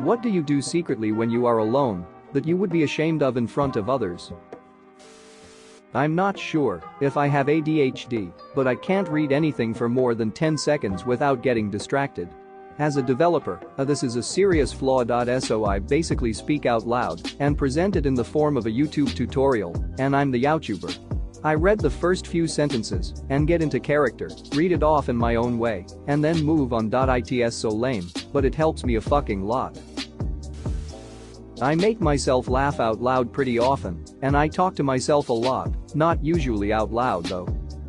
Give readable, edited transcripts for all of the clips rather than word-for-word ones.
What do you do secretly when you are alone that you would be ashamed of in front of others? I'm not sure if I have ADHD, but I can't read anything for more than 10 seconds without getting distracted. As a developer, this is a serious flaw. So I basically speak out loud and present it in the form of a YouTube tutorial, and I'm the YouTuber. I read the first few sentences and get into character, read it off in my own way, and then move on. It's so lame, but it helps me a fucking lot. I make myself laugh out loud pretty often, and I talk to myself a lot, not usually out loud though.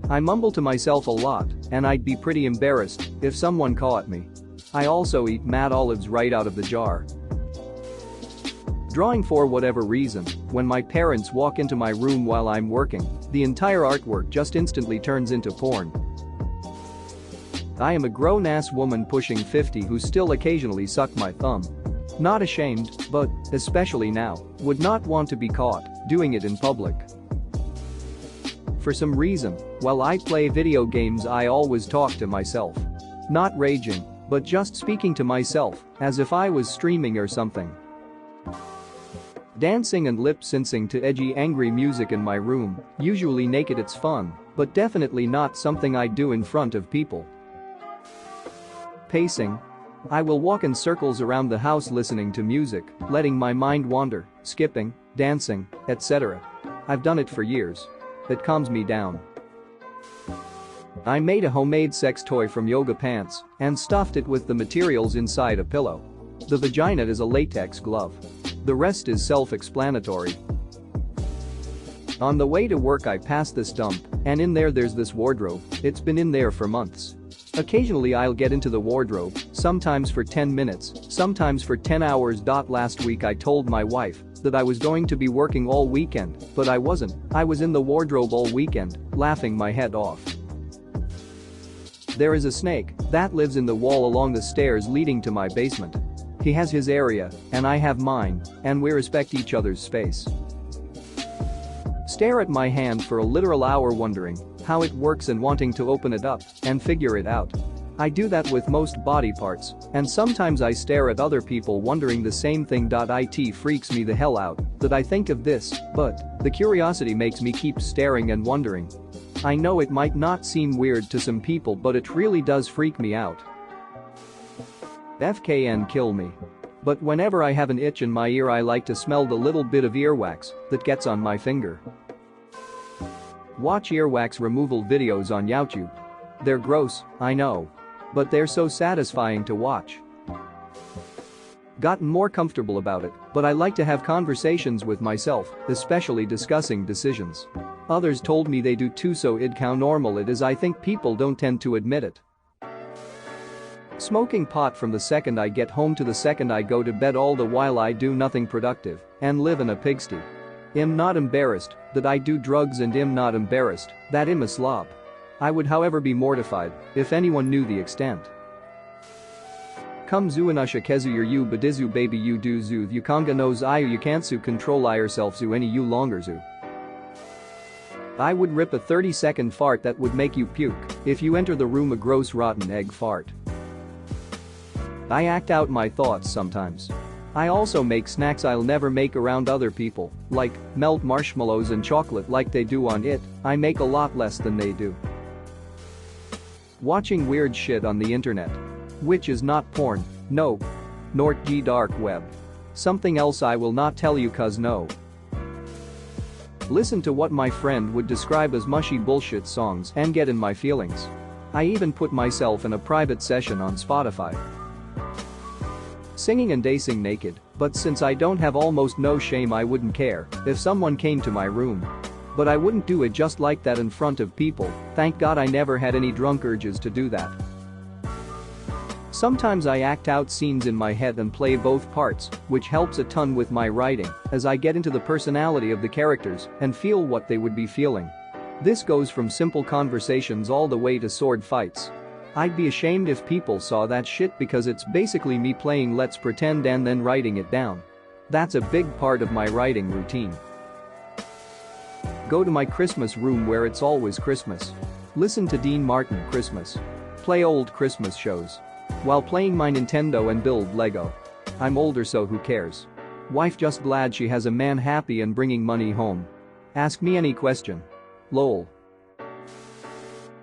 I mumble to myself a lot, and I'd be pretty embarrassed if someone caught me. I also eat mad olives right out of the jar. Drawing. For whatever reason, when my parents walk into my room while I'm working, the entire artwork just instantly turns into porn. I am a grown-ass woman pushing 50 who still occasionally suck my thumb. Not ashamed, but, especially now, would not want to be caught doing it in public. For some reason, while I play video games I always talk to myself. Not raging, but just speaking to myself, as if I was streaming or something. Dancing and lip-syncing to edgy angry music in my room, usually naked. It's fun, but definitely not something I do in front of people. Pacing. I will walk in circles around the house listening to music, letting my mind wander, skipping, dancing, etc. I've done it for years. It calms me down. I made a homemade sex toy from yoga pants and stuffed it with the materials inside a pillow. The vagina is a latex glove. The rest is self-explanatory. On the way to work I pass this dump, and in there's this wardrobe. It's been in there for months. Occasionally I'll get into the wardrobe, sometimes for 10 minutes, sometimes for 10 hours. Last week I told my wife that I was going to be working all weekend, but I wasn't. I was in the wardrobe all weekend, laughing my head off. There is a snake that lives in the wall along the stairs leading to my basement. He has his area, and I have mine, and we respect each other's space. Stare at my hand for a literal hour wondering how it works and wanting to open it up and figure it out. I do that with most body parts, and sometimes I stare at other people wondering the same thing. It freaks me the hell out that I think of this, but the curiosity makes me keep staring and wondering. I know it might not seem weird to some people, but it really does freak me out. FKN kill me. But whenever I have an itch in my ear I like to smell the little bit of earwax that gets on my finger. Watch earwax removal videos on YouTube. They're gross, I know. But they're so satisfying to watch. Gotten more comfortable about it, but I like to have conversations with myself, especially discussing decisions. Others told me they do too, so how normal it is. I think people don't tend to admit it. Smoking pot from the second I get home to the second I go to bed, all the while I do nothing productive and live in a pigsty. I'm not embarrassed that I do drugs, and I'm not embarrassed that I'm a slob. I would however be mortified if anyone knew the extent. Come zuanusha kezu your you badizu baby you do zu you kanga knows I you can't su control I yourself zu any you longer zu. I would rip a 30-second fart that would make you puke if you enter the room, a gross rotten egg fart. I act out my thoughts sometimes. I also make snacks I'll never make around other people, like melt marshmallows and chocolate like they do on it. I make a lot less than they do. Watching weird shit on the internet. Which is not porn, no. Nor G dark web. Something else I will not tell you cause no. Listen to what my friend would describe as mushy bullshit songs and get in my feelings. I even put myself in a private session on Spotify. Singing and dancing naked, but since I don't have almost no shame I wouldn't care if someone came to my room. But I wouldn't do it just like that in front of people. Thank God I never had any drunk urges to do that. Sometimes I act out scenes in my head and play both parts, which helps a ton with my writing as I get into the personality of the characters and feel what they would be feeling. This goes from simple conversations all the way to sword fights. I'd be ashamed if people saw that shit because it's basically me playing Let's Pretend and then writing it down. That's a big part of my writing routine. Go to my Christmas room where it's always Christmas. Listen to Dean Martin Christmas. Play old Christmas shows. While playing my Nintendo and build Lego. I'm older so who cares? Wife just glad she has a man happy and bringing money home. Ask me any question. Lol.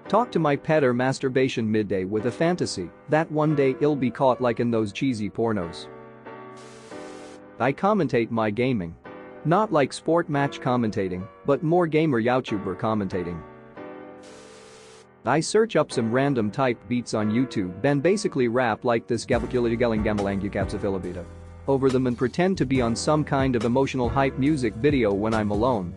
Talk to my pet or masturbation midday with a fantasy that one day I'll be caught like in those cheesy pornos. I commentate my gaming. Not like sport match commentating, but more gamer YouTuber commentating. I search up some random type beats on YouTube and basically rap like this over them and pretend to be on some kind of emotional hype music video when I'm alone.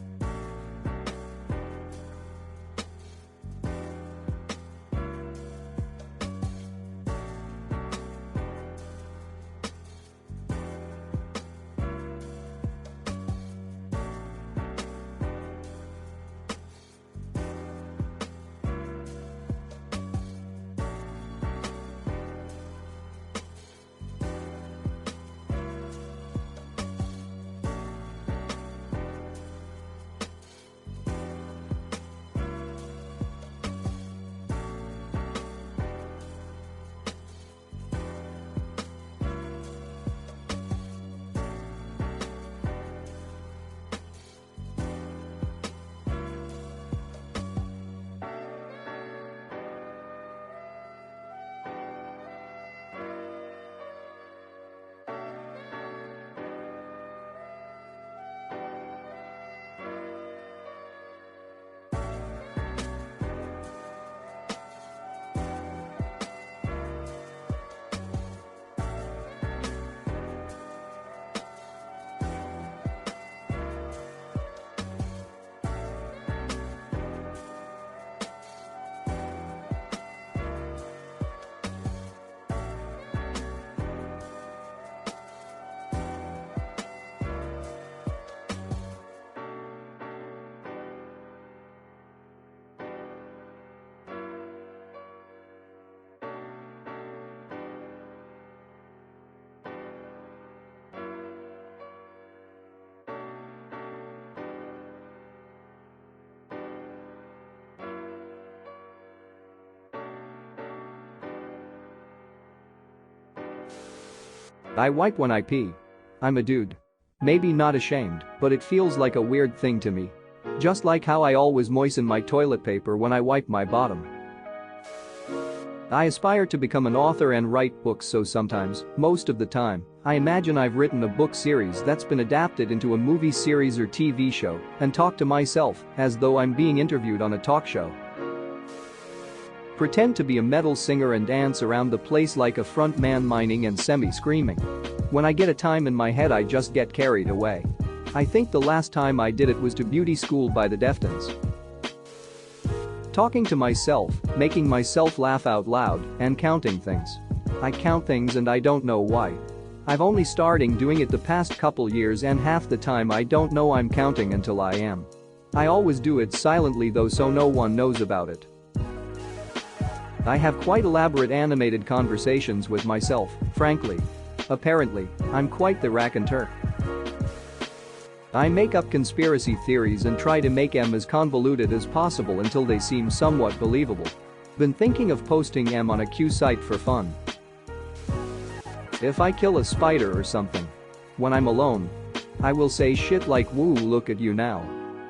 I wipe when I pee. I'm a dude. Maybe not ashamed, but it feels like a weird thing to me. Just like how I always moisten my toilet paper when I wipe my bottom. I aspire to become an author and write books, so sometimes, most of the time, I imagine I've written a book series that's been adapted into a movie series or TV show and talk to myself as though I'm being interviewed on a talk show. Pretend to be a metal singer and dance around the place like a front man miming and semi-screaming. When I get a time in my head I just get carried away. I think the last time I did it was to Beauty School by the Deftones. Talking to myself, making myself laugh out loud, and counting things. I count things and I don't know why. I've only started doing it the past couple years and half the time I don't know I'm counting until I am. I always do it silently though so no one knows about it. I have quite elaborate animated conversations with myself, frankly. Apparently, I'm quite the raconteur. I make up conspiracy theories and try to make them as convoluted as possible until they seem somewhat believable. Been thinking of posting them on a Q site for fun. If I kill a spider or something, when I'm alone, I will say shit like woo look at you now.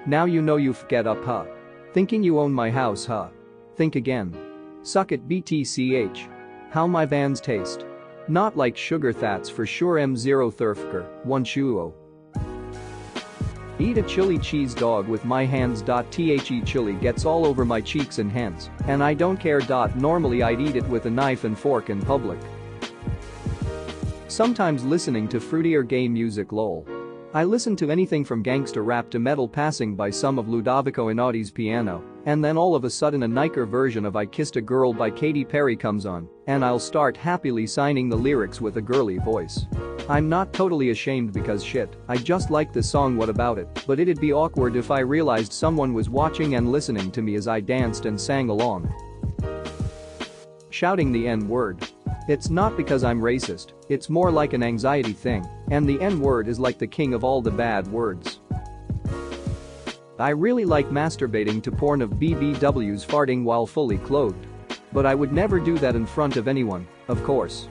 Now you know you've get up huh. Thinking you own my house huh. Think again. Suck it BTCH. How my vans taste. Not like sugar thats for sure M0 Thurfker, 1 chuo. Eat a chili cheese dog with my hands. The chili gets all over my cheeks and hands, and I don't care. Normally I'd eat it with a knife and fork in public. Sometimes listening to fruitier gay music lol. I listen to anything from gangster rap to metal passing by some of Ludovico Einaudi's piano, and then all of a sudden a Niker version of I Kissed a Girl by Katy Perry comes on, and I'll start happily signing the lyrics with a girly voice. I'm not totally ashamed because shit, I just like the song what about it, but it'd be awkward if I realized someone was watching and listening to me as I danced and sang along. Shouting the N-word. It's not because I'm racist, it's more like an anxiety thing, and the N-word is like the king of all the bad words. I really like masturbating to porn of BBWs farting while fully clothed. But I would never do that in front of anyone, of course.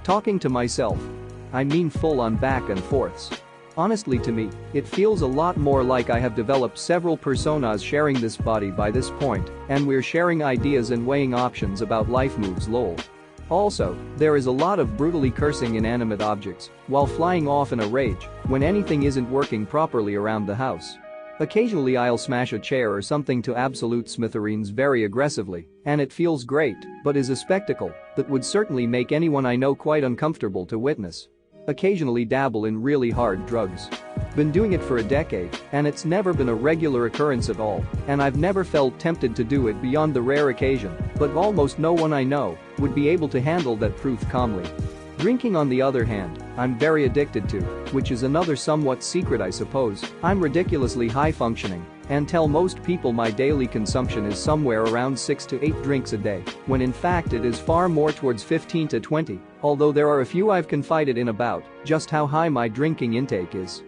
Talking to myself. I mean full on back and forths. Honestly, to me, it feels a lot more like I have developed several personas sharing this body by this point, and we're sharing ideas and weighing options about life moves lol. Also, there is a lot of brutally cursing inanimate objects while flying off in a rage when anything isn't working properly around the house. Occasionally I'll smash a chair or something to absolute smithereens very aggressively, and it feels great, but is a spectacle that would certainly make anyone I know quite uncomfortable to witness. Occasionally dabble in really hard drugs. Been doing it for a decade, and it's never been a regular occurrence at all, and I've never felt tempted to do it beyond the rare occasion, but almost no one I know would be able to handle that truth calmly. Drinking, on the other hand, I'm very addicted to, which is another somewhat secret I suppose. I'm ridiculously high functioning and tell most people my daily consumption is somewhere around 6 to 8 drinks a day, when in fact it is far more towards 15 to 20, although there are a few I've confided in about just how high my drinking intake is.